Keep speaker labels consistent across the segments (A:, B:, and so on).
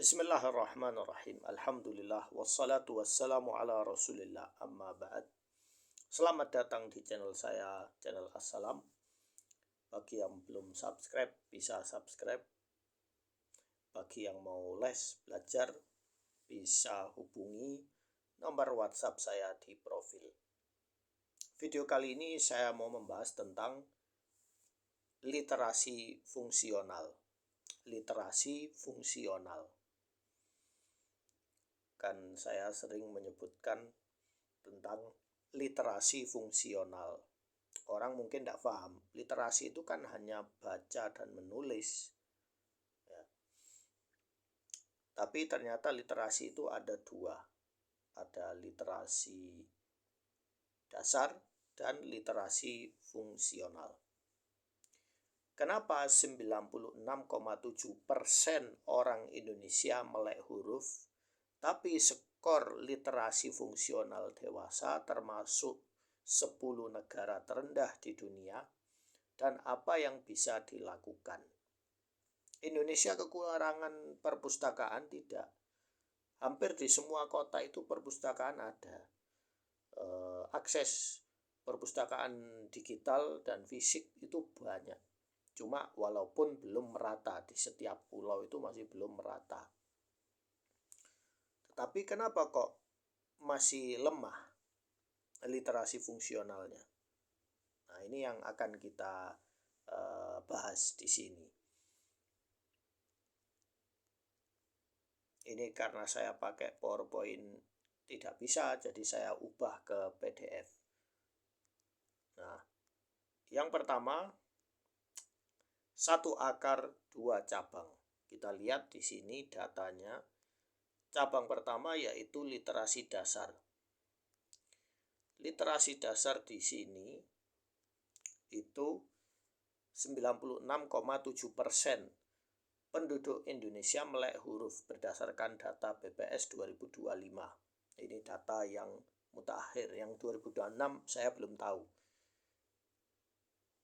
A: Bismillahirrahmanirrahim. Alhamdulillah wassalatu wassalamu ala Rasulillah. Amma ba'd. Selamat datang di channel saya, channel Assalam. Bagi yang belum subscribe, bisa subscribe. Bagi yang mau les belajar, bisa hubungi nomor WhatsApp saya di profil. Video kali ini saya mau membahas tentang literasi fungsional. Literasi fungsional. Kan saya sering menyebutkan tentang literasi fungsional. Orang mungkin tidak paham, literasi itu kan hanya baca dan menulis ya. Tapi ternyata literasi itu ada dua. Ada literasi dasar dan literasi fungsional. Kenapa 96,7% orang Indonesia melek huruf, tapi skor literasi fungsional dewasa termasuk 10 negara terendah di dunia, dan apa yang bisa dilakukan? Indonesia kekurangan perpustakaan? Tidak. Hampir di semua kota itu perpustakaan ada. Akses perpustakaan digital dan fisik itu banyak. Cuma walaupun belum merata, di setiap pulau itu masih belum merata. Tapi kenapa kok masih lemah literasi fungsionalnya? Nah, ini yang akan kita bahas di sini. Ini karena saya pakai PowerPoint tidak bisa, jadi saya ubah ke PDF. Nah, yang pertama, 1 akar 2 cabang. Kita lihat di sini datanya. Cabang pertama yaitu literasi dasar. Literasi dasar di sini itu 96,7% penduduk Indonesia melek huruf berdasarkan data BPS 2025. Ini data yang mutakhir, yang 2026 saya belum tahu.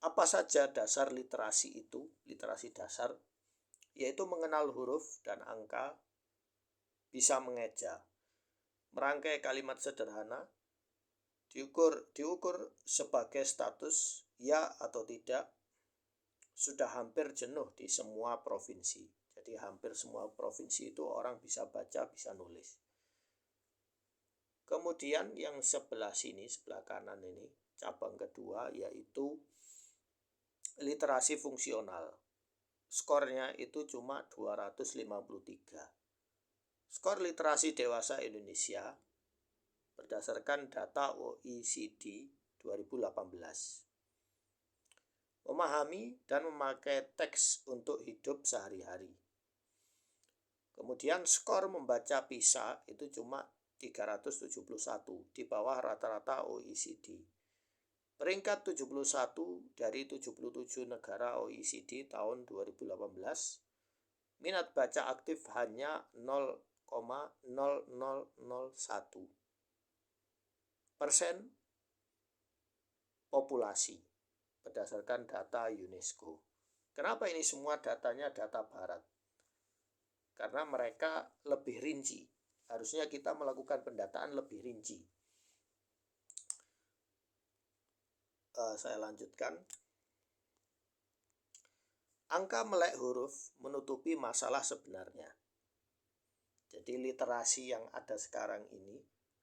A: Apa saja dasar literasi itu? Literasi dasar yaitu mengenal huruf dan angka, bisa mengeja, merangkai kalimat sederhana, diukur sebagai status ya atau tidak, sudah hampir jenuh di semua provinsi. Jadi hampir semua provinsi itu orang bisa baca, bisa nulis. Kemudian yang sebelah sini, sebelah kanan ini, cabang kedua yaitu literasi fungsional. Skornya itu cuma 253. Skor literasi dewasa Indonesia berdasarkan data OECD 2018. Memahami dan memakai teks untuk hidup sehari-hari. Kemudian skor membaca PISA itu cuma 371, di bawah rata-rata OECD. Peringkat 71 dari 77 negara OECD tahun 2018. Minat baca aktif hanya 0,0001% populasi berdasarkan data UNESCO. Kenapa ini semua datanya data barat? Karena mereka lebih rinci. Harusnya kita melakukan pendataan lebih rinci. Saya lanjutkan. Angka melek huruf menutupi masalah sebenarnya. Jadi literasi yang ada sekarang ini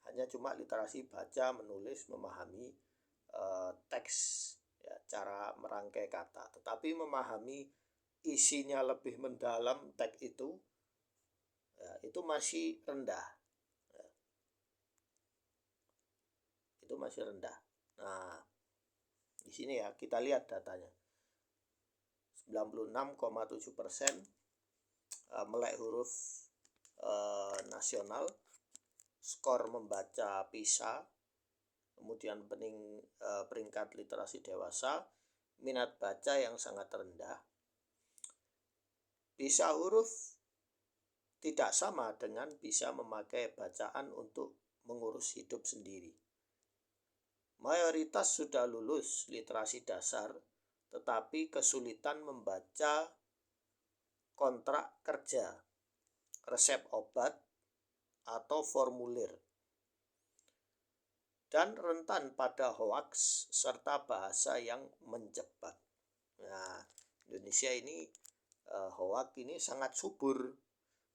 A: hanya cuma literasi baca, menulis, memahami teks, ya, cara merangkai kata. Tetapi memahami isinya lebih mendalam teks itu, ya, itu masih rendah. Ya. Itu masih rendah. Nah, di sini ya kita lihat datanya. 96,7% melek huruf nasional, skor membaca PISA, kemudian peringkat literasi dewasa, minat baca yang sangat rendah. Bisa huruf tidak sama dengan bisa memakai bacaan untuk mengurus hidup sendiri. Mayoritas sudah lulus literasi dasar, tetapi kesulitan membaca kontrak kerja, resep obat, atau formulir, dan rentan pada hoaks serta bahasa yang menjebak. Nah, Indonesia ini hoaks ini sangat subur.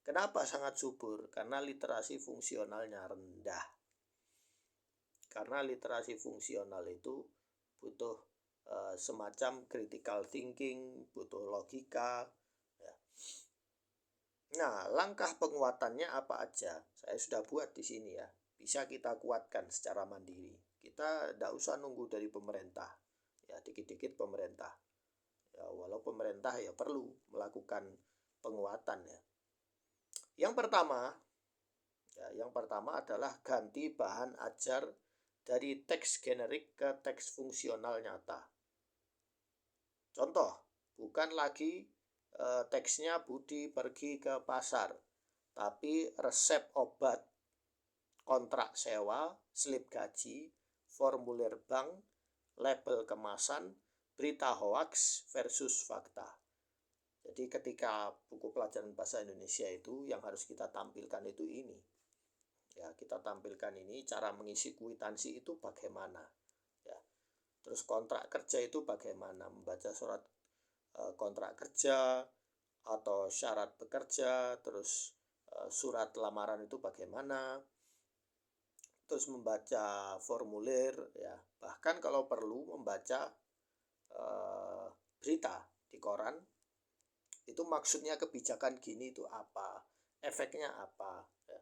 A: Kenapa sangat subur? Karena literasi fungsionalnya rendah. Karena literasi fungsional itu butuh semacam critical thinking, butuh logika. Ya. Nah, langkah penguatannya apa aja? Saya sudah buat di sini ya. Bisa kita kuatkan secara mandiri. Kita tidak usah nunggu dari pemerintah. Ya, dikit-dikit pemerintah. Ya, walau pemerintah ya perlu melakukan penguatan ya. Yang pertama adalah ganti bahan ajar dari teks generik ke teks fungsional nyata. Contoh, bukan lagi teksnya Budi pergi ke pasar, tapi resep obat, kontrak sewa, slip gaji, formulir bank, label kemasan, berita hoaks versus fakta. Jadi ketika buku pelajaran bahasa Indonesia itu yang harus kita tampilkan itu ini. Ya, kita tampilkan ini cara mengisi kwitansi itu bagaimana. Ya. Terus kontrak kerja itu bagaimana, membaca surat kontrak kerja atau syarat bekerja, terus surat lamaran itu bagaimana, terus membaca formulir ya, bahkan kalau perlu membaca berita di koran itu maksudnya kebijakan gini itu apa, efeknya apa ya.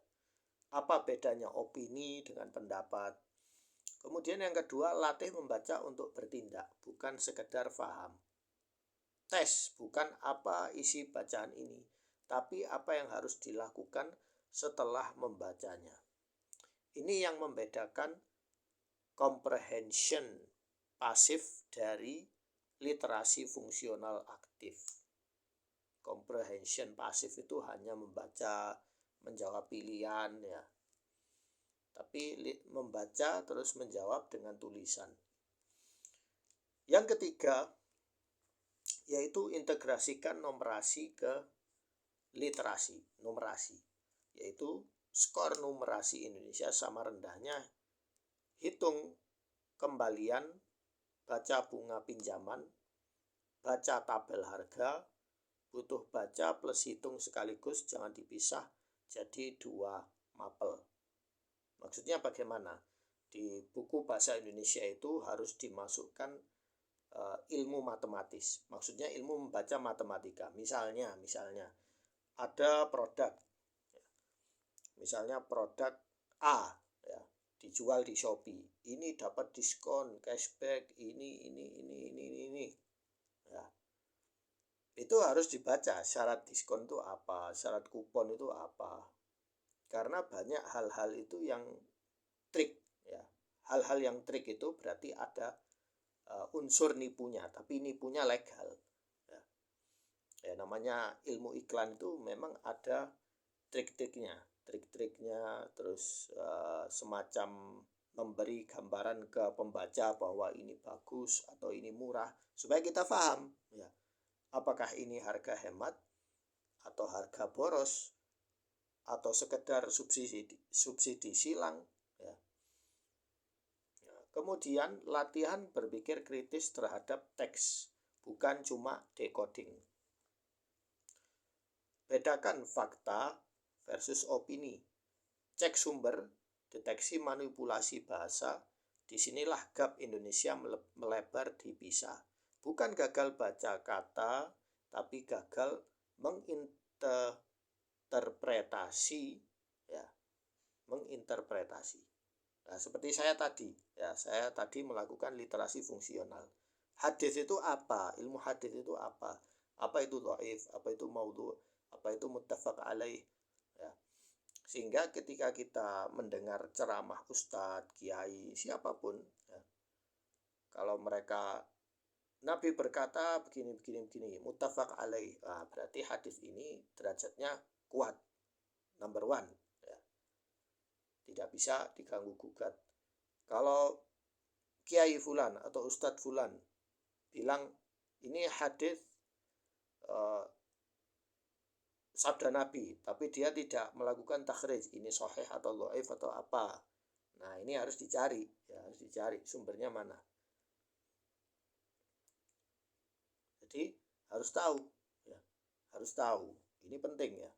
A: Apa bedanya opini dengan pendapat. Kemudian yang kedua, latih membaca untuk bertindak, bukan sekedar paham. Tes bukan apa isi bacaan ini, tapi apa yang harus dilakukan setelah membacanya. Ini yang membedakan comprehension pasif dari literasi fungsional aktif. Comprehension pasif itu hanya membaca, menjawab pilihan ya. Tapi membaca terus menjawab dengan tulisan. Yang ketiga yaitu integrasikan numerasi ke literasi, numerasi. Yaitu skor numerasi Indonesia sama rendahnya hitung kembalian, baca bunga pinjaman, baca tabel harga, butuh baca plus hitung sekaligus, jangan dipisah jadi 2 mapel. Maksudnya bagaimana? Di buku bahasa Indonesia itu harus dimasukkan ilmu matematis. Maksudnya ilmu membaca matematika. Misalnya ada produk. Misalnya produk A ya, dijual di Shopee. Ini dapat diskon, cashback, ini. Ya. Itu harus dibaca syarat diskon itu apa, syarat kupon itu apa. Karena banyak hal-hal itu yang trik ya. Hal-hal yang trik itu berarti ada unsur nipunya, tapi nipunya legal. Ya, namanya ilmu iklan itu memang ada trik-triknya, terus semacam memberi gambaran ke pembaca bahwa ini bagus atau ini murah supaya kita paham ya. Apakah ini harga hemat atau harga boros atau sekedar subsidi silang ya. Kemudian latihan berpikir kritis terhadap teks, bukan cuma decoding. Bedakan fakta versus opini. Cek sumber, deteksi manipulasi bahasa. Disinilah gap Indonesia melebar dipisah. Bukan gagal baca kata, tapi gagal menginterpretasi ya, menginterpretasi. Nah, seperti saya tadi melakukan literasi fungsional. Hadis itu apa? Ilmu hadis itu apa? Apa itu dhaif? Apa itu maudhu'? Apa itu muttafaq alaih? Ya. Sehingga ketika kita mendengar ceramah ustadz, kiai, siapapun ya, kalau mereka Nabi berkata begini, muttafaq alaih, nah, berarti hadis ini derajatnya kuat, number one ya. Tidak bisa diganggu gugat. Kalau kiai fulan atau ustadz fulan bilang ini hadis sabda Nabi, tapi dia tidak melakukan takhrij, ini sahih atau dhaif atau apa. Nah, ini harus dicari, ya, harus dicari sumbernya mana. Jadi harus tahu, ya, harus tahu. Ini penting ya.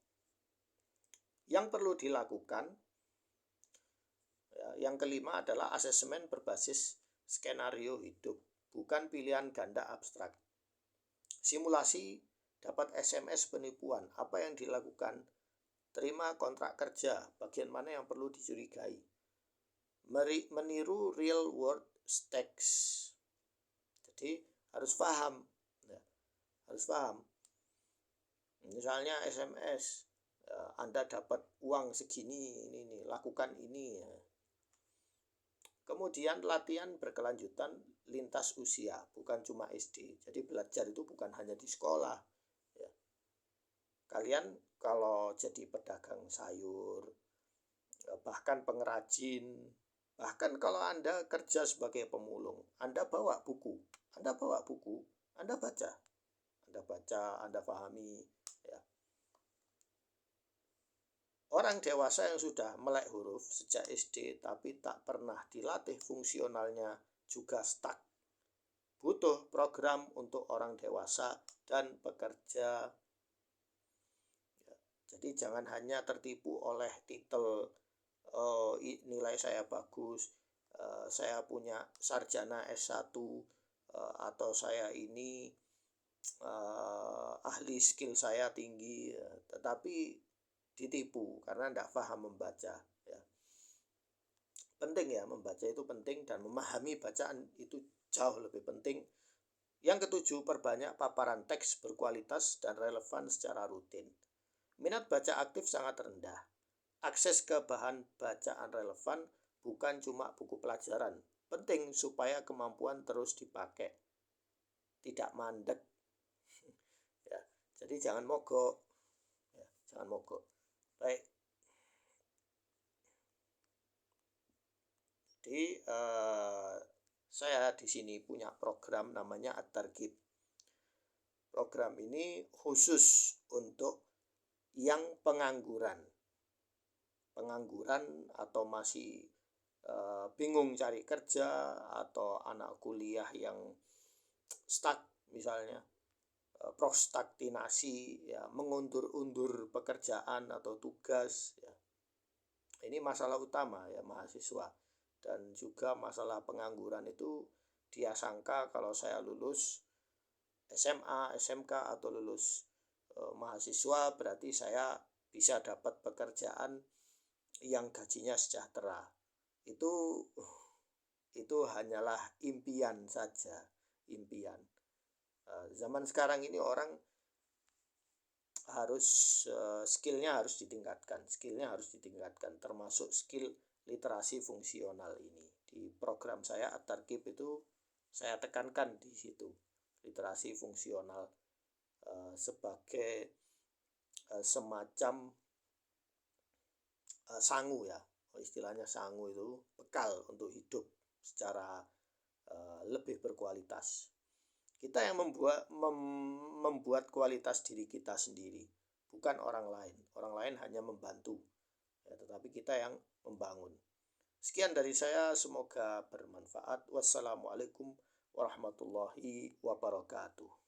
A: Yang perlu dilakukan, ya, yang kelima adalah asesmen berbasis skenario hidup, bukan pilihan ganda abstrak. Simulasi dapat SMS penipuan, apa yang dilakukan, terima kontrak kerja, bagian mana yang perlu dicurigai, meniru real world stakes. Jadi harus paham, ya, harus paham. Misalnya SMS, Anda dapat uang segini, ini lakukan ini. Ya. Kemudian latihan berkelanjutan lintas usia, bukan cuma SD. Jadi belajar itu bukan hanya di sekolah. Ya. Kalian kalau jadi pedagang sayur, bahkan pengrajin, bahkan kalau Anda kerja sebagai pemulung, Anda bawa buku, Anda baca, Anda pahami. Ya. Orang dewasa yang sudah melek huruf sejak SD tapi tak pernah dilatih fungsionalnya juga stuck. Butuh program untuk orang dewasa dan pekerja. Ya, jadi jangan hanya tertipu oleh titel, nilai saya bagus, saya punya sarjana S1, atau saya ini ahli skill saya tinggi, tetapi ditipu karena tidak paham membaca. Ya. Penting ya, membaca itu penting dan memahami bacaan itu jauh lebih penting. Yang ketujuh, perbanyak paparan teks berkualitas dan relevan secara rutin. Minat baca aktif sangat rendah. Akses ke bahan bacaan relevan bukan cuma buku pelajaran. Penting supaya kemampuan terus dipakai, tidak mandek. Ya, jadi jangan mogok. Ya, jangan mogok. Baik. Jadi saya di sini punya program namanya At-Targhib. Program ini khusus untuk yang pengangguran atau masih bingung cari kerja, atau anak kuliah yang stuck misalnya, prokrastinasi, ya, mengundur-undur pekerjaan atau tugas. Ya. Ini masalah utama ya mahasiswa. Dan juga masalah pengangguran itu dia sangka kalau saya lulus SMA, SMK atau lulus mahasiswa berarti saya bisa dapat pekerjaan yang gajinya sejahtera. Itu hanyalah impian saja, impian. Zaman sekarang ini orang harus skillnya harus ditingkatkan, termasuk skill literasi fungsional ini. Di program saya At-Targhib itu saya tekankan di situ, literasi fungsional sebagai semacam sangu ya, istilahnya sangu itu bekal untuk hidup secara lebih berkualitas. Kita yang membuat kualitas diri kita sendiri, bukan orang lain. Orang lain hanya membantu, ya, tetapi kita yang membangun. Sekian dari saya, semoga bermanfaat. Wassalamualaikum warahmatullahi wabarakatuh.